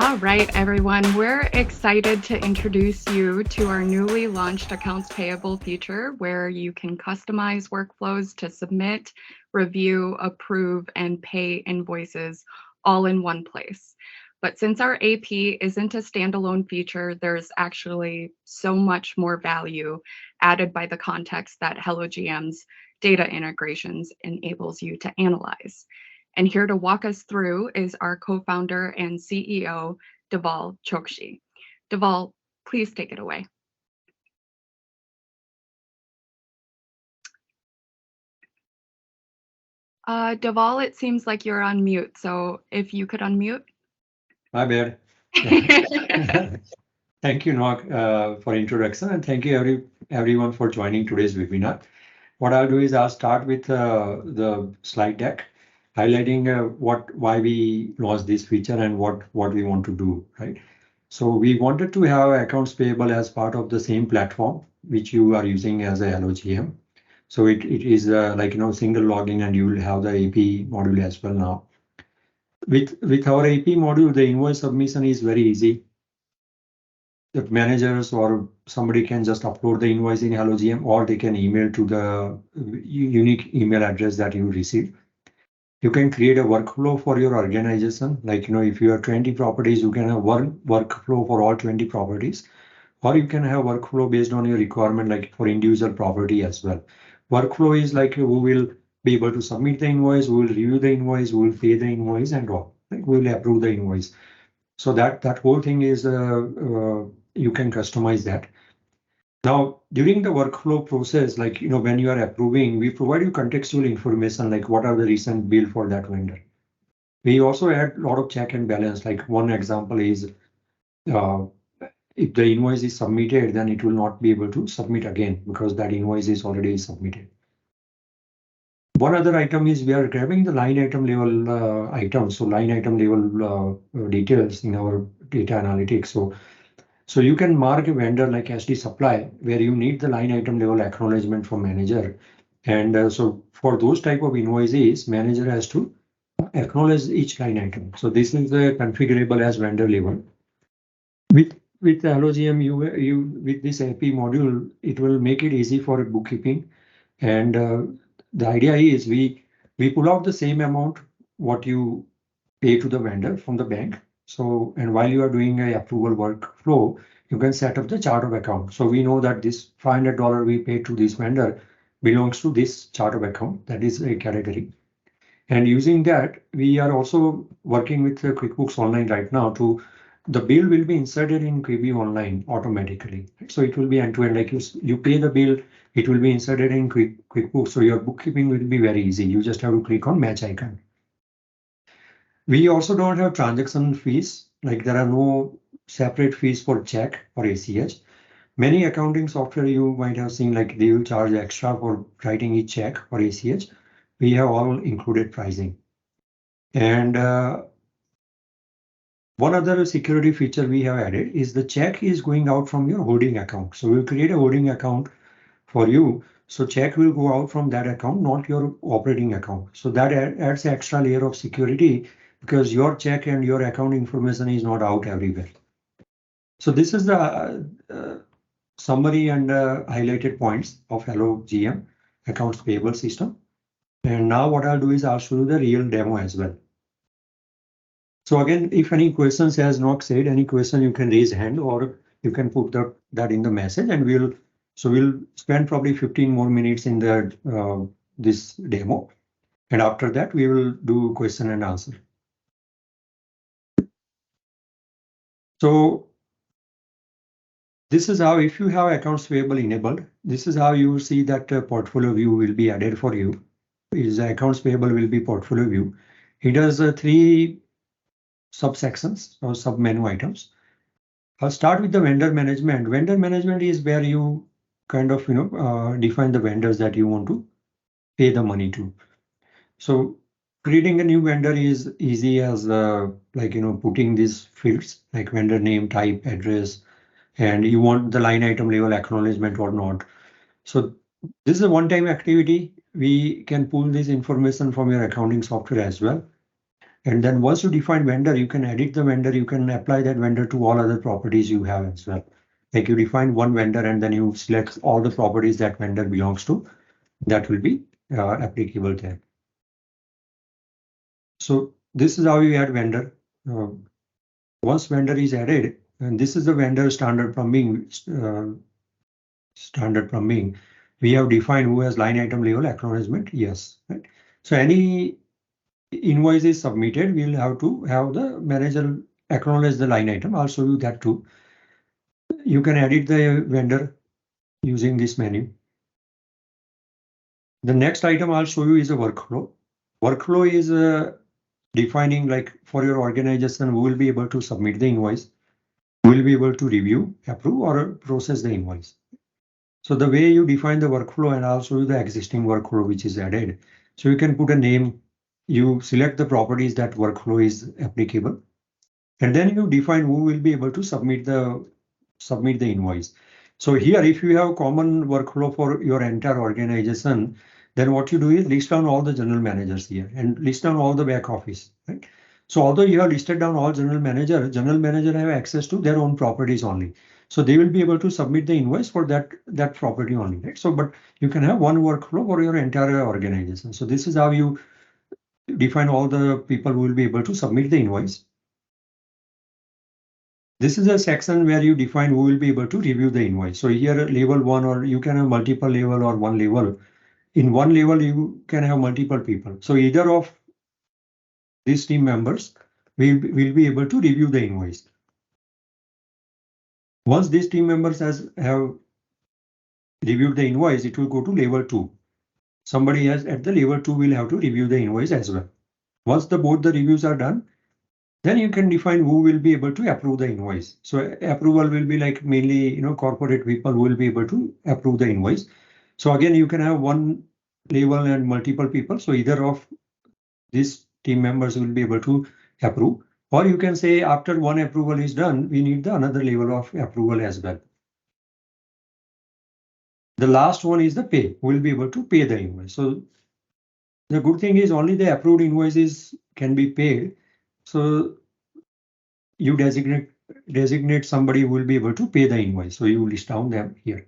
All right, everyone, we're excited to introduce you to our newly launched accounts payable feature where you can customize workflows to submit, review, approve, and pay invoices all in one place. But since our AP isn't a standalone feature, there's actually so much more value added by the context that HelloGM's data integrations enables you to analyze. And here to walk us through is our co-founder and CEO, Dhaval Chokshi. Dhaval, please take it away. Dhaval, it seems like you're on mute, so if you could unmute. My bad. Thank you, Noak, for introduction, and thank you everyone for joining today's webinar. What I'll do is I'll start with the slide deck, highlighting why we launched this feature and what we want to do, right? So we wanted to have accounts payable as part of the same platform which you are using as a HelloGM. So it is like single login, and you will have the AP module as well now. With our AP module, the invoice submission is very easy. The managers or somebody can just upload the invoice in HelloGM, or they can email to the unique email address that you receive. You can create a workflow for your organization. Like, if you have 20 properties, you can have one workflow for all 20 properties, or you can have workflow based on your requirement, like for individual property as well. Workflow is like who will be able to submit the invoice, who will review the invoice, who will pay the invoice, and all. Like we will approve the invoice. So that whole thing is you can customize that. Now, during the workflow process, like when you are approving, we provide you contextual information, like what are the recent bill for that vendor. We also add a lot of check and balance. Like one example is if the invoice is submitted, then it will not be able to submit again because that invoice is already submitted. One other item is we are grabbing the line item level items, so line item level details in our data analytics. So you can mark a vendor like SD supply where you need the line item level acknowledgement from manager. And so for those type of invoices, manager has to acknowledge each line item. So this is configurable as vendor level. With HelloGM, you with this AP module, it will make it easy for bookkeeping. And the idea is we pull out the same amount what you pay to the vendor from the bank. So, and while you are doing a approval workflow, you can set up the chart of account. So we know that this $500 we paid to this vendor belongs to this chart of account. That is a category. And using that, we are also working with QuickBooks Online right now the bill will be inserted in QB Online automatically. So it will be end-to-end, like you pay the bill, it will be inserted in QuickBooks. So your bookkeeping will be very easy. You just have to click on match icon. We also don't have transaction fees, like there are no separate fees for check or ACH. Many accounting software you might have seen, like they will charge extra for writing each check or ACH. We have all included pricing. And one other security feature we have added is the check is going out from your holding account. So we'll create a holding account for you. So check will go out from that account, not your operating account. So that adds an extra layer of security because your check and your account information is not out everywhere. So this is the summary and highlighted points of HelloGM accounts payable system. And now what I'll do is I'll show you the real demo as well. So again, if any questions has not said, any question you can raise hand or you can put that in the message, and we'll spend probably 15 more minutes in the this demo. And after that, we will do question and answer. So this is how, if you have accounts payable enabled, this is how you will see that portfolio view will be added for you. Is accounts payable will be portfolio view. It has 3 subsections or sub menu items. I'll start with the vendor management. Vendor management is where you kind of define the vendors that you want to pay the money to. So creating a new vendor is easy as like putting these fields like vendor name, type, address, and you want the line item level acknowledgement or not. So this is a one-time activity. We can pull this information from your accounting software as well. And then once you define vendor, you can edit the vendor, you can apply that vendor to all other properties you have as well. Like you define one vendor and then you select all the properties that vendor belongs to, that will be applicable there. So this is how you add vendor. Once vendor is added, and this is the vendor standard plumbing, we have defined who has line item level acknowledgement, yes. Right? So any invoice is submitted, we'll have to have the manager acknowledge the line item. I'll show you that too. You can edit the vendor using this menu. The next item I'll show you is a workflow. Workflow is defining, like, for your organization who will be able to submit the invoice, who will be able to review, approve, or process the invoice. So the way you define the workflow, and I'll show you the existing workflow which is added. So you can put a name, you select the properties that workflow is applicable, and then you define who will be able to submit the invoice. So here, if you have common workflow for your entire organization, then what you do is list down all the general managers here and list down all the back office, right? So although you have listed down all general manager have access to their own properties only. So they will be able to submit the invoice for that property only, right? So, but you can have one workflow for your entire organization. So this is how you define all the people who will be able to submit the invoice. This is a section where you define who will be able to review the invoice. So here level 1, or you can have multiple level or one level. In one level, you can have multiple people. So either of these team members will be able to review the invoice. Once these team members have reviewed the invoice, it will go to level 2. Somebody else at the level 2 will have to review the invoice as well. Once both the reviews are done, then you can define who will be able to approve the invoice. So approval will be like mainly, corporate people who will be able to approve the invoice. So again, you can have one level and multiple people. So either of these team members will be able to approve, or you can say after one approval is done, we need another level of approval as well. The last one is the pay. We'll be able to pay the invoice. So the good thing is only the approved invoices can be paid. So you designate somebody who will be able to pay the invoice. So you list down them here.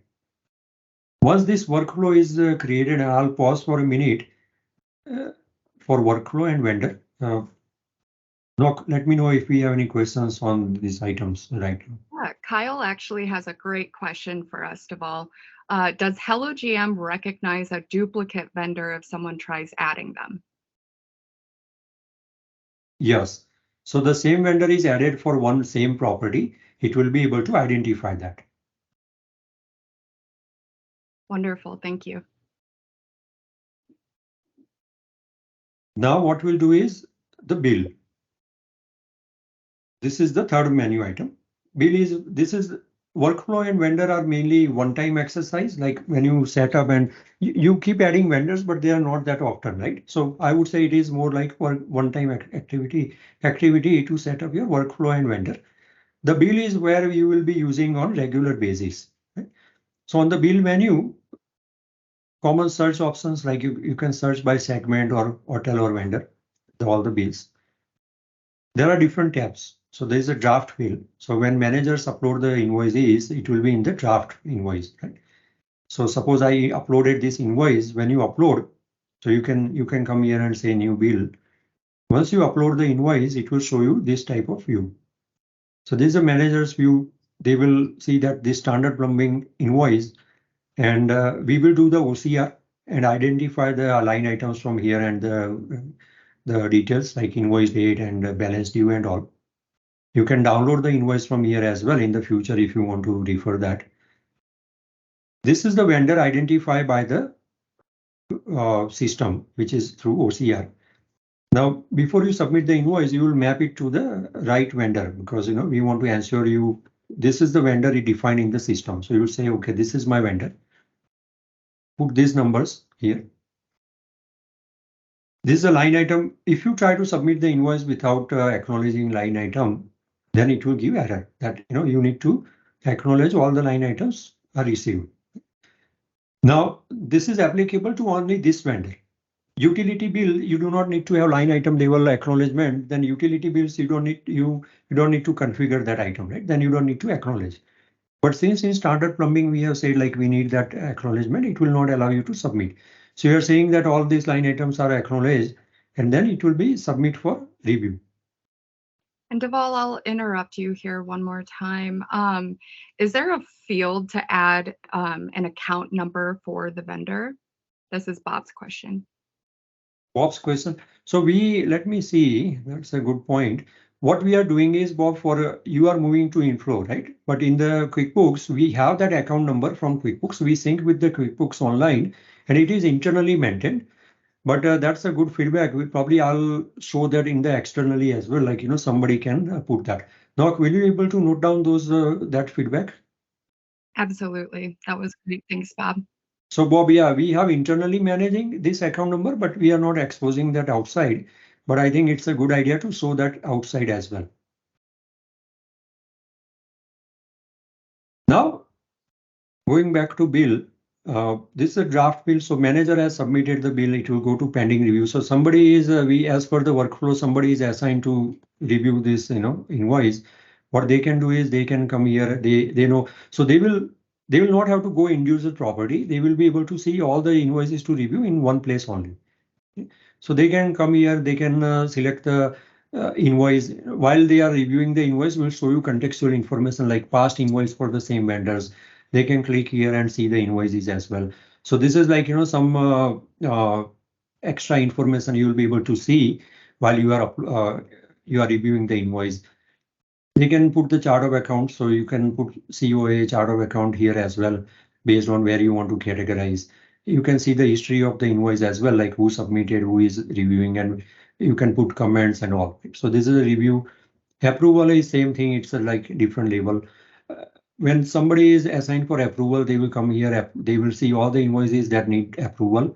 Once this workflow is created, and I'll pause for a minute for workflow and vendor. Let me know if we have any questions on these items right now. Yeah, Kyle actually has a great question for us, Dhaval. Does HelloGM recognize a duplicate vendor if someone tries adding them? Yes. So the same vendor is added for one same property. It will be able to identify that. Wonderful. Thank you. Now what we'll do is the bill. This is the third menu item. This is workflow and vendor are mainly one-time exercise, like when you set up and you keep adding vendors, but they are not that often, right? So I would say it is more like one-time activity to set up your workflow and vendor. The bill is where you will be using on regular basis. Right? So on the bill menu, common search options, like you can search by segment or hotel or vendor, all the bills. There are different tabs. So there is a draft field. So when managers upload the invoices, it will be in the draft invoice, right? So suppose I uploaded this invoice. When you upload, so you can come here and say new bill. Once you upload the invoice, it will show you this type of view. So this is a manager's view. They will see that this standard plumbing invoice, and we will do the OCR and identify the line items from here and the details like invoice date and balance due and all. You can download the invoice from here as well in the future if you want to refer that. This is the vendor identified by the system, which is through OCR. Now, before you submit the invoice, you will map it to the right vendor, because we want to ensure this is the vendor defined in the system. So you will say, okay, this is my vendor. Put these numbers here. This is a line item. If you try to submit the invoice without acknowledging line item, then it will give error that you need to acknowledge all the line items are received. Now, this is applicable to only this vendor. Utility bill, you do not need to have line item level acknowledgement. Then utility bills, you don't need to configure that item, right? Then you don't need to acknowledge. But since in standard plumbing we have said like we need that acknowledgement, it will not allow you to submit. So you're saying that all these line items are acknowledged, and then it will be submit for review. And Dhaval, I'll interrupt you here one more time. Is there a field to add an account number for the vendor? This is Bob's question. Bob's question. So let me see, that's a good point. What we are doing is, Bob, you are moving to inflow, right? But in the QuickBooks, we have that account number from QuickBooks. We sync with the QuickBooks Online, and it is internally maintained. But that's a good feedback. I'll show that in the externally as well. Like, somebody can put that. Now, will you be able to note down that feedback? Absolutely. That was great. Thanks, Bob. So Bob, yeah, we have internally managing this account number, but we are not exposing that outside. But I think it's a good idea to show that outside as well. Now, going back to bill, this is a draft bill. So manager has submitted the bill. It will go to pending review. So somebody is, as per the workflow, somebody is assigned to review this, invoice. What they can do is they can come here. They know. So they will not have to go individual property. They will be able to see all the invoices to review in one place only. So they can come here, they can select the invoice. While they are reviewing the invoice, we'll show you contextual information like past invoice for the same vendors. They can click here and see the invoices as well. So this is like, some extra information you will be able to see while you are reviewing the invoice. They can put the chart of account, so you can put COA chart of account here as well, based on where you want to categorize. You can see the history of the invoice as well, like who submitted, who is reviewing, and you can put comments and all. So this is a review. Approval is same thing. It's a like different level. When somebody is assigned for approval, they will come here. They will see all the invoices that need approval,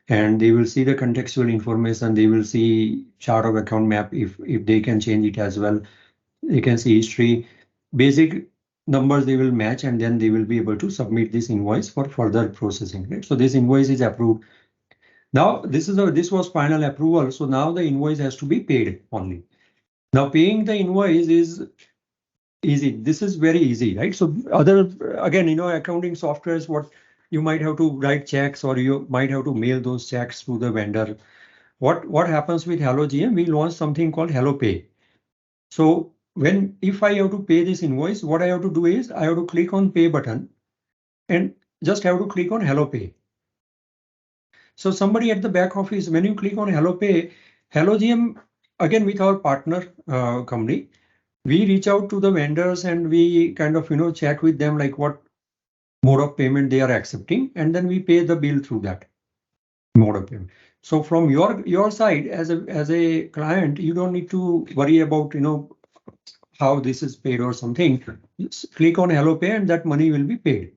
and they will see the contextual information. They will see chart of account map if they can change it as well. You can see history, basic numbers they will match, and then they will be able to submit this invoice for further processing. Right? So this invoice is approved. Now this was final approval. So now the invoice has to be paid only. Now paying the invoice is easy. This is very easy, right? So again, accounting software is what you might have to write checks, or you might have to mail those checks to the vendor. What happens with HelloGM? We launched something called HelloPay. So if I have to pay this invoice, what I have to do is I have to click on pay button and just have to click on HelloPay. So somebody at the back office, when you click on HelloPay, HelloGM, again with our partner company, we reach out to the vendors and we kind of chat with them like what mode of payment they are accepting, and then we pay the bill through that mode of payment. So from your side as a client, you don't need to worry about how this is paid or something. Just click on HelloPay and that money will be paid,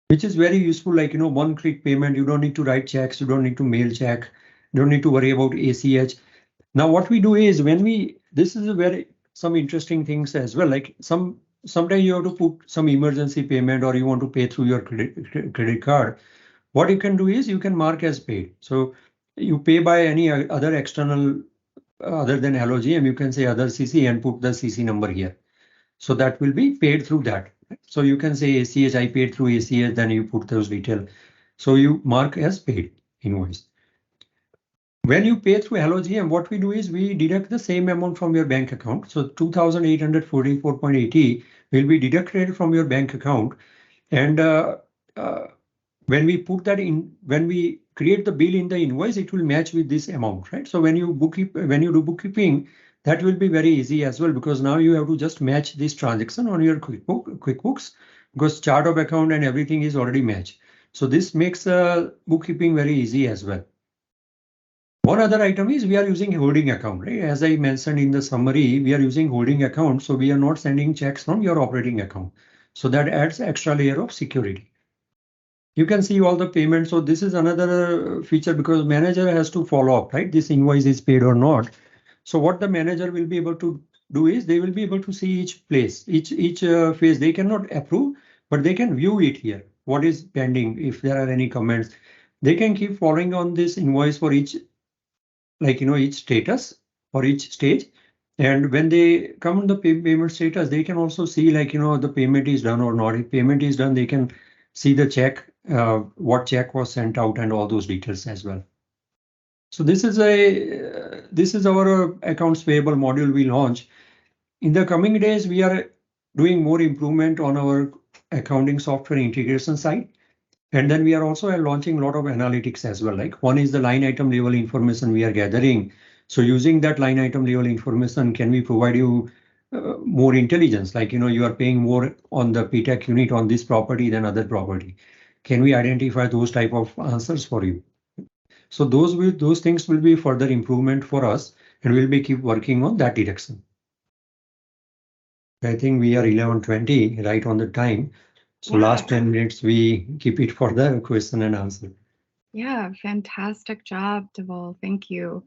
which is very useful. Like one click payment. You don't need to write checks. You don't need to mail check. You don't need to worry about ACH. Now what we do is this is some interesting things as well. Like sometimes you have to put some emergency payment, or you want to pay through your credit card. What you can do is you can mark as paid. So you pay by any other external other than HelloGM, you can say other CC and put the CC number here. So that will be paid through that. So you can say ACH, I paid through ACH, then you put those details. So you mark as paid invoice. When you pay through HelloGM, what we do is we deduct the same amount from your bank account. So 2,844.80 will be deducted from your bank account. And when we put that in, when we create the bill in the invoice, it will match with this amount, right? So when you do bookkeeping, that will be very easy as well, because now you have to just match this transaction on your QuickBooks, because chart of account and everything is already matched. So this makes bookkeeping very easy as well. One other item is we are using holding account, right? As I mentioned in the summary, we are using holding account. So we are not sending checks from your operating account. So that adds extra layer of security. You can see all the payments. So this is another feature, because manager has to follow up, right? This invoice is paid or not. So what the manager will be able to do is they will be able to see each place, each phase. They cannot approve, but they can view it here. What is pending? If there are any comments, they can keep following on this invoice for each, each status for each stage. And when they come on the payment status, they can also see the payment is done or not. If payment is done, they can see the check, what check was sent out and all those details as well. So this is our accounts payable module we launch. In the coming days, we are doing more improvement on our accounting software integration side. And then we are also launching a lot of analytics as well. Like one is the line item level information we are gathering. So using that line item level information, can we provide you more intelligence? Like, you are paying more on the PTAC unit on this property than other property. Can we identify those type of answers for you? So those things will be further improvement for us, and we'll be keep working on that direction. I think we are 11:20 right on the time. So Yeah. last 10 minutes, we keep it for the question and answer. Yeah, fantastic job, Dhaval. Thank you.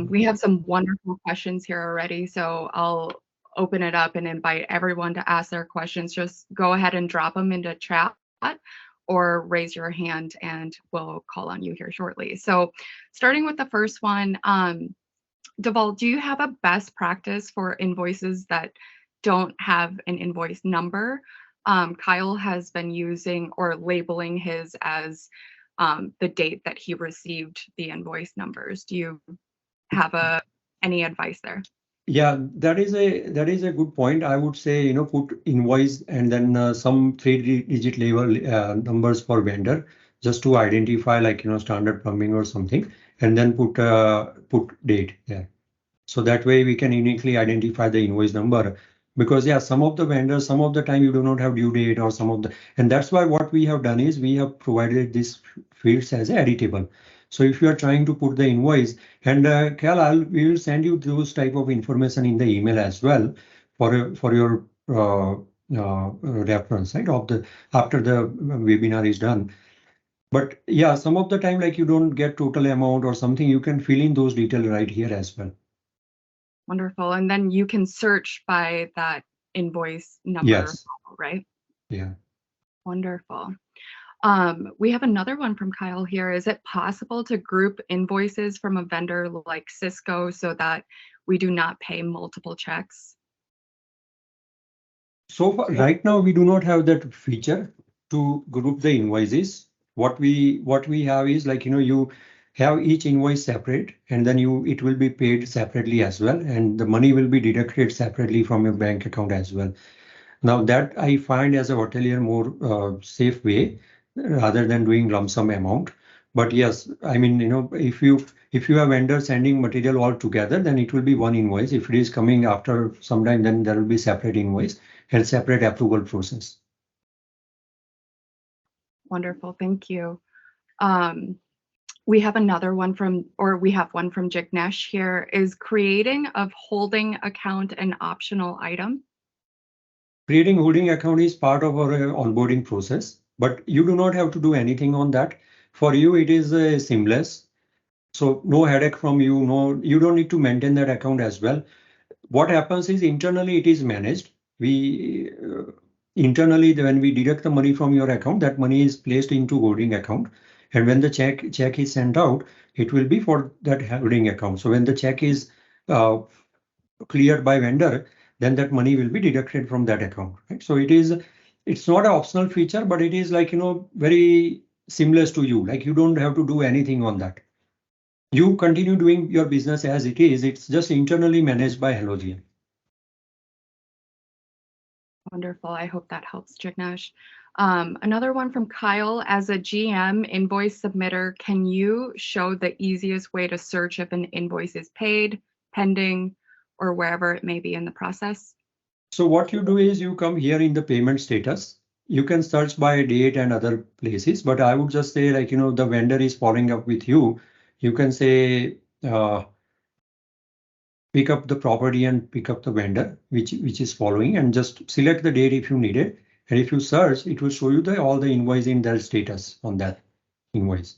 We have some wonderful questions here already, so I'll open it up and invite everyone to ask their questions. Just go ahead and drop them into chat or raise your hand and we'll call on you here shortly. So starting with the first one, Dhaval, do you have a best practice for invoices that don't have an invoice number? Kyle has been using or labeling his as the date that he received the invoice numbers. Do you have any advice there? Yeah, that is a good point. I would say, put invoice and then some 3-digit level numbers for vendor just to identify standard plumbing or something, and then put date there. So that way we can uniquely identify the invoice number, because some of the vendors, some of the time you do not have due date or and that's why what we have done is we have provided these fields as editable. So if you are trying to put the invoice, and Cal, we will send you those type of information in the email as well for your reference, right? After the webinar is done. But some of the time, you don't get total amount or something, you can fill in those details right here as well. Wonderful. And then you can search by that invoice number, yes. Right? Yeah. Wonderful. We have another one from Kyle here. Is it possible to group invoices from a vendor like Cisco so that we do not pay multiple checks? So far, right now, we do not have that feature to group the invoices. What we have is you have each invoice separate, and then it will be paid separately as well, and the money will be deducted separately from your bank account as well. Now that I find as a hotelier more safe way rather than doing lump sum amount. But yes, I mean, if you have vendors sending material all together, then it will be one invoice. If it is coming after some time, then there will be separate invoice and separate approval process. Wonderful, thank you. We have one from Jignesh here. Is creating a holding account an optional item? Creating holding account is part of our onboarding process, but you do not have to do anything on that. For you, it is seamless. So no headache from you. No, you don't need to maintain that account as well. What happens is internally it is managed. We internally, when we deduct the money from your account, that money is placed into holding account. And when the check is sent out, it will be for that holding account. So when the check is cleared by vendor, then that money will be deducted from that account, right? So it's not an optional feature, but it is very seamless to you. You don't have to do anything on that. You continue doing your business as it is. It's just internally managed by HelloGM. Wonderful. I hope that helps, Jignesh. Another one from Kyle. As a GM invoice submitter, can you show the easiest way to search if an invoice is paid, pending, or wherever it may be in the process? So what you do is you come here in the payment status. You can search by date and other places, but I would just say the vendor is following up with you. You can say pick up the property and pick up the vendor, which is following, and just select the date if you need it. And if you search, it will show you all the invoice in their status on that invoice.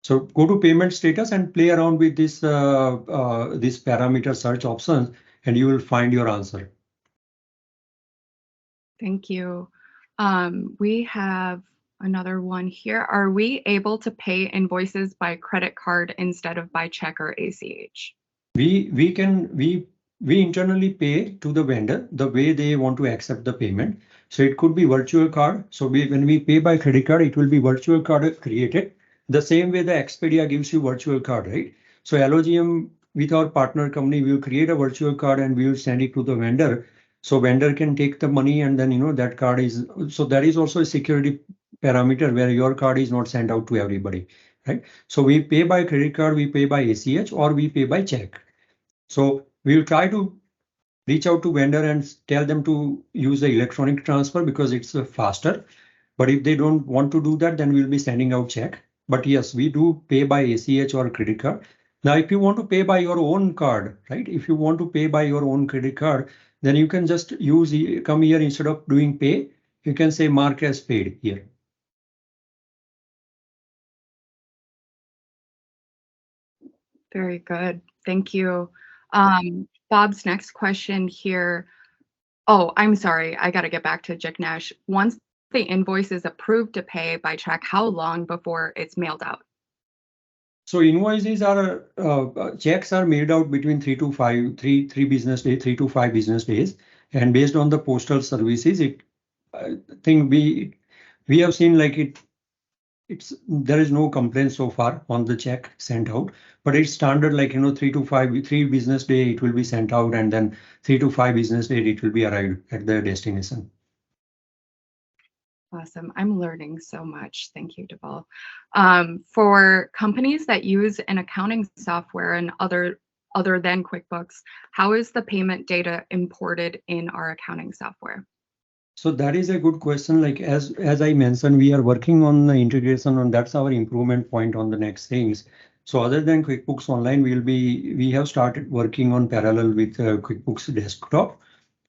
So go to payment status and play around with this parameter search options, and you will find your answer. Thank you. We have Another one here. Are we able to pay invoices by credit card instead of by check or ACH? We internally pay to the vendor the way they want to accept the payment. So it could be virtual card. So when we pay by credit card, it will be virtual card created the same way the Expedia gives you virtual card, right? So HelloGM with our partner company, we will create a virtual card and we will send it to the vendor. So vendor can take the money and then that card is, so that is also a security parameter where your card is not sent out to everybody, right? So we pay by credit card, we pay by ACH, or we pay by check. So we'll try to reach out to vendor and tell them to use the electronic transfer because it's faster. But if they don't want to do that, then we'll be sending out check. But yes, we do pay by ACH or credit card. Now, if you want to pay by your own card, right? If you want to pay by your own credit card, then you can just come here instead of doing pay, you can say mark as paid here. Very good. Thank you. Bob's next question here. Oh, I'm sorry. I got to get back to Jignesh. Once the invoice is approved to pay by check, how long before it's mailed out? So invoices are checks are made out between 3 business days, 3 to 5 business days, and based on the postal services, I think we have seen like there is no complaint so far on the check sent out, but it's standard like 3 business day it will be sent out, and then 3 to 5 business day it will be arrived at the destination. Awesome. I'm learning so much. Thank you, Dhaval. For companies that use an accounting software and other than QuickBooks, how is the payment data imported in our accounting software? So that is a good question. Like as I mentioned, we are working on the integration, and that's our improvement point on the next things. So other than QuickBooks Online, we have started working on parallel with QuickBooks Desktop.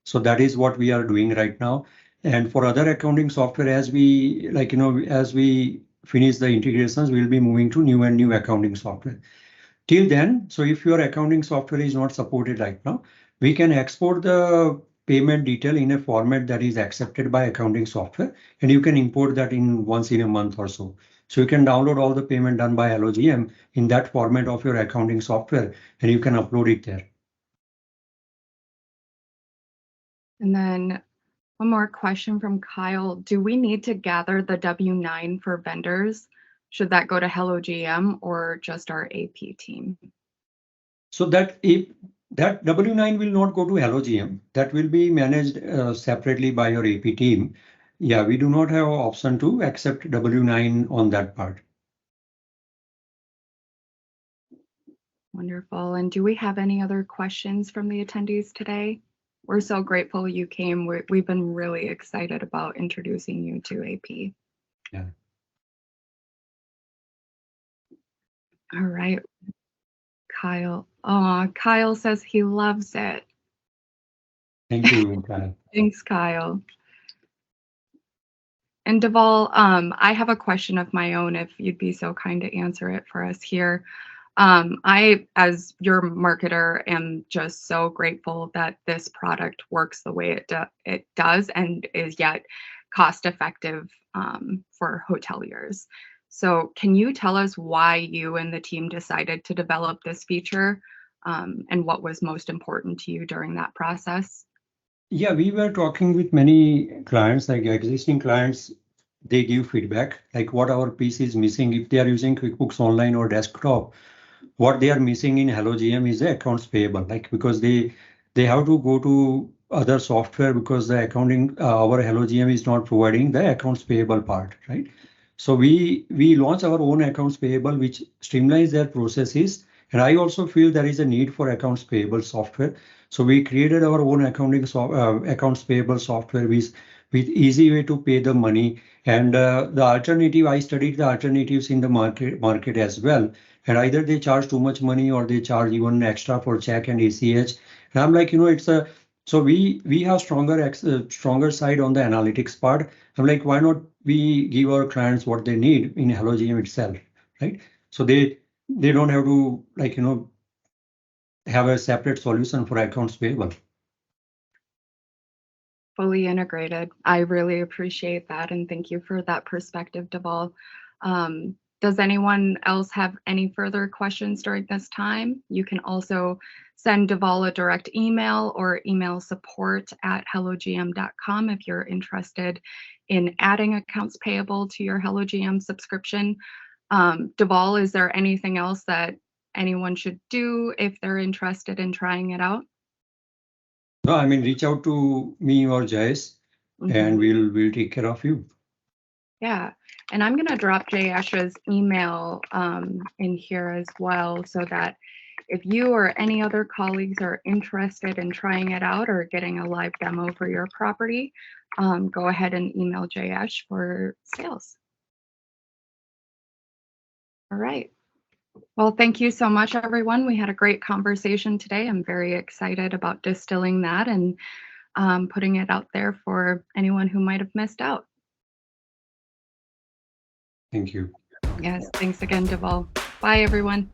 So that is what we are doing right now. And for other accounting software, as we finish the integrations, we'll be moving to new accounting software. Till then, so if your accounting software is not supported right now, we can export the payment detail in a format that is accepted by accounting software, and you can import that in once in a month or so. So you can download all the payment done by HelloGM in that format of your accounting software, and you can upload it there. And then one more question from Kyle. Do we need to gather the W-9 for vendors? Should that go to HelloGM or just our AP team? So that W9 will not go to HelloGM. That will be managed separately by your AP team. Yeah, we do not have an option to accept W9 on that part. Wonderful. And do we have any other questions from the attendees today? We're so grateful you came. We've been really excited about introducing you to AP. Yeah. All right. Kyle. Kyle says he loves it. Thank you, Kyle. Thanks, Kyle. And Dhaval, I have a question of my own, if you'd be so kind to answer it for us here. I, as your marketer, am just so grateful that this product works the way it does and is yet cost effective for hoteliers. So can you tell us why you and the team decided to develop this feature and what was most important to you during that process? Yeah, we were talking with many clients, like existing clients. They give feedback, like what our piece is missing. If they are using QuickBooks Online or desktop, what they are missing in HelloGM is the accounts payable, like because they have to go to other software because the accounting our HelloGM is not providing the accounts payable part, right? So we launch our own accounts payable, which streamlines their processes. And I also feel there is a need for accounts payable software. So we created our own accounts payable software with easy way to pay the money. And the alternative, I studied the alternatives in the market as well. And either they charge too much money or they charge even extra for check and ACH. And I'm like, it's a, so we have stronger side on the analytics part. I'm like, why not we give our clients what they need in HelloGM itself, right? So they don't have to have a separate solution for accounts payable. fully integrated. I really appreciate that, and thank you for that perspective, Dhaval. Does anyone else have any further questions during this time? You can also send Dhaval a direct email or email support@hellogm.com if you're interested in adding accounts payable to your HelloGM subscription. Dhaval, is there anything else that anyone should do if they're interested in trying it out? No, I mean, reach out to me or Jayesh, and we'll take care of you. Yeah, and I'm gonna drop Jayesh's email in here as well, so that if you or any other colleagues are interested in trying it out or getting a live demo for your property, go ahead and email Jayesh for sales. All right. Well, thank you so much, everyone. We had a great conversation today. I'm very excited about distilling that and putting it out there for anyone who might have missed out. Thank you. Yes, thanks again, Dhaval. Bye, everyone.